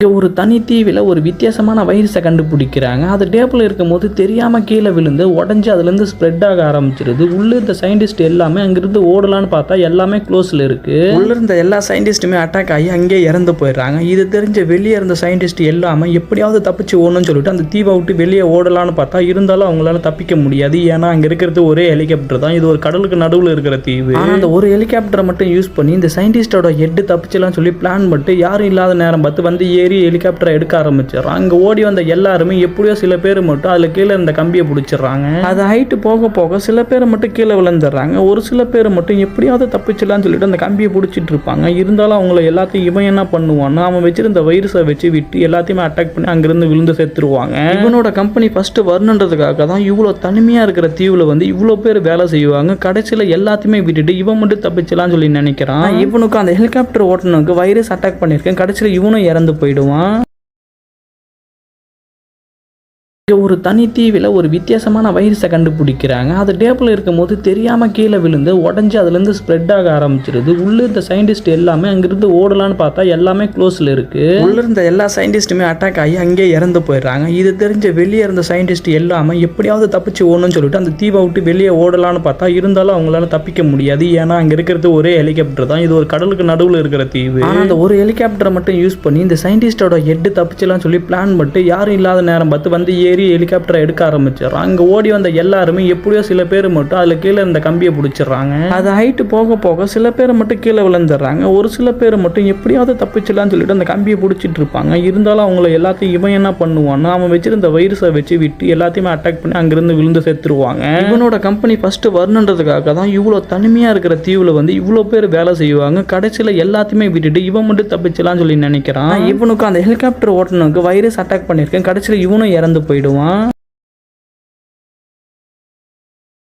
இங்க ஒரு தனி தீவில் ஒரு வித்தியாசமான வைரஸை கண்டுபிடிக்கிறாங்க. அது டேபிள் இருக்கும்போது தெரியாமல் கீழே விழுந்து உடஞ்சி அதுலேருந்து ஸ்ப்ரெட் ஆக ஆரம்பிச்சிருது. உள்ளே இருந்த சயின்டிஸ்ட் எல்லாமே அங்கிருந்து ஓடலான்னு பார்த்தா எல்லாமே க்ளோஸில் இருக்குது. உள்ளே இருந்த எல்லா சயின்டிஸ்ட்டுமே அட்டாக் ஆகி அங்கேயே இறந்து போயிடுறாங்க. இது தெரிஞ்ச வெளியே இருந்த சயின்டிஸ்ட் எல்லாமே எப்படியாவது தப்பிச்சு ஓடணும்னு சொல்லிட்டு அந்த தீவை விட்டு வெளியே ஓடலான்னு பார்த்தா இருந்தாலும் அவங்களால தப்பிக்க முடியாது. ஏன்னா அங்கே இருக்கிறது ஒரே ஹெலிகாப்டர் தான். இது ஒரு கடலுக்கு நடுவில் இருக்கிற தீவு. ஆனால் அந்த ஒரு ஹெலிகாப்டரை மட்டும் யூஸ் பண்ணி இந்த சயின்டிஸ்டோட ஹெட் தப்பிச்சலாம்னு சொல்லி பிளான் பண்ணிட்டு யாரும் இல்லாத நேரம் பார்த்து வந்து ஹெலிகாப்டரை எடுக்க ஆரம்பிச்சிடறாங்க. அங்க ஓடி வந்த எல்லாருமே எப்படியோ சில பேர் மட்டும் அதுல கீழே இருந்த கம்பியை பிடிச்சிடறாங்க. அது ஹைட்டு போக போக சில பேர் மட்டும் கீழே விழுந்துடுறாங்க. ஒரு சில பேர் மட்டும் எப்படியாவது தப்பிச்சலாம்னு சொல்லிட்டு அந்த கம்பியை பிடிச்சிட்டு இருப்பாங்க. இருந்தாலும் அவங்கள எல்லாத்தையும் இவன் என்ன பண்ணுவான்னு அவன் வச்சிருந்த வைரஸை வச்சு விட்டு எல்லாத்தையுமே அட்டாக் பண்ணி அங்கிருந்து விழுந்து செத்துருவாங்க. இவனோட கம்பெனி ஃபர்ஸ்ட் வரணுன்றதுக்காக தான் இவ்வளவு தனிமையா இருக்கிற தீவுல வந்து இவ்வளவு பேர் வேலை செய்வாங்க. கடைசியில எல்லாத்தையுமே விட்டுட்டு இவன் மட்டும் தப்பிச்சலாம்னு சொல்லி நினைக்கிறான். இவனுக்கு அந்த ஹெலிகாப்டர் ஓட்டுனருக்கு வைரஸ் அட்டாக் பண்ணிருக்கேன். கடைசியில இவனும் இறந்து போயிடுவான். இங்க ஒரு தனி தீவில் ஒரு வித்தியாசமான வைரஸை கண்டுபிடிக்கிறாங்க. அது டேபிள் இருக்கும்போது தெரியாமல் கீழே விழுந்து உடஞ்சி அதுலேருந்து ஸ்ப்ரெட் ஆக ஆரம்பிச்சிருது. உள்ளே இருந்த சயின்டிஸ்ட் எல்லாமே அங்கிருந்து ஓடலான்னு பார்த்தா எல்லாமே க்ளோஸில் இருக்குது. உள்ளே இருந்த எல்லா சயின்டிஸ்ட்டுமே அட்டாக் ஆகி அங்கேயே இறந்து போயிடுறாங்க. இது தெரிஞ்ச வெளியே இருந்த சயின்டிஸ்ட் எல்லாமே எப்படியாவது தப்பிச்சு ஓடணும்னு சொல்லிட்டு அந்த தீவை விட்டு வெளியே ஓடலான்னு பார்த்தா இருந்தாலும் அவங்களால தப்பிக்க முடியாது. ஏன்னா அங்கே இருக்கிறது ஒரே ஹெலிகாப்டர் தான். இது ஒரு கடலுக்கு நடுவில் இருக்கிற தீவு. ஆனால் அந்த ஒரு ஹெலிகாப்டரை மட்டும் யூஸ் பண்ணி இந்த சயின்டிஸ்டோட ஹெட் தப்பிச்சலாம்னு சொல்லி பிளான் பண்ணிட்டு யாரும் இல்லாத நேரம் பார்த்து வந்து ஹெலிகாப்டரை எடுக்க ஆரம்பிச்சிடறாங்க. அங்க ஓடி வந்த எல்லாருமே எப்படியோ சில பேர் மட்டும் அதுல கீழே இருந்த கம்பியை பிடிச்சிடறாங்க. அது ஹைட்டு போக போக சில பேர் மட்டும் கீழே விழுந்துடுறாங்க. ஒரு சில பேர் மட்டும் எப்படியாவது தப்பிச்சலாம்னு சொல்லிட்டு அந்த கம்பியை பிடிச்சிட்டு இருப்பாங்க. இருந்தாலும் அவங்கள எல்லாத்தையும் இவன் என்ன பண்ணுவான்னு அவன் வச்சிருந்த வைரஸை வச்சு விட்டு எல்லாத்தையுமே அட்டாக் பண்ணி அங்கிருந்து விழுந்து செத்துருவாங்க. இவனோட கம்பெனி ஃபர்ஸ்ட் வரணுன்றதுக்காக தான் இவ்வளவு தனிமையா இருக்கிற தீவுல வந்து இவ்வளவு பேர் வேலை செய்வாங்க. கடைசியில எல்லாத்தையுமே விட்டுட்டு இவன் மட்டும் தப்பிச்சலாம்னு சொல்லி நினைக்கிறான். இவனுக்கு அந்த ஹெலிகாப்டர் ஓட்டுனருக்கு வைரஸ் அட்டாக் பண்ணிருக்கேன். கடைசியில இவனும் இறந்து போயிடுவான்.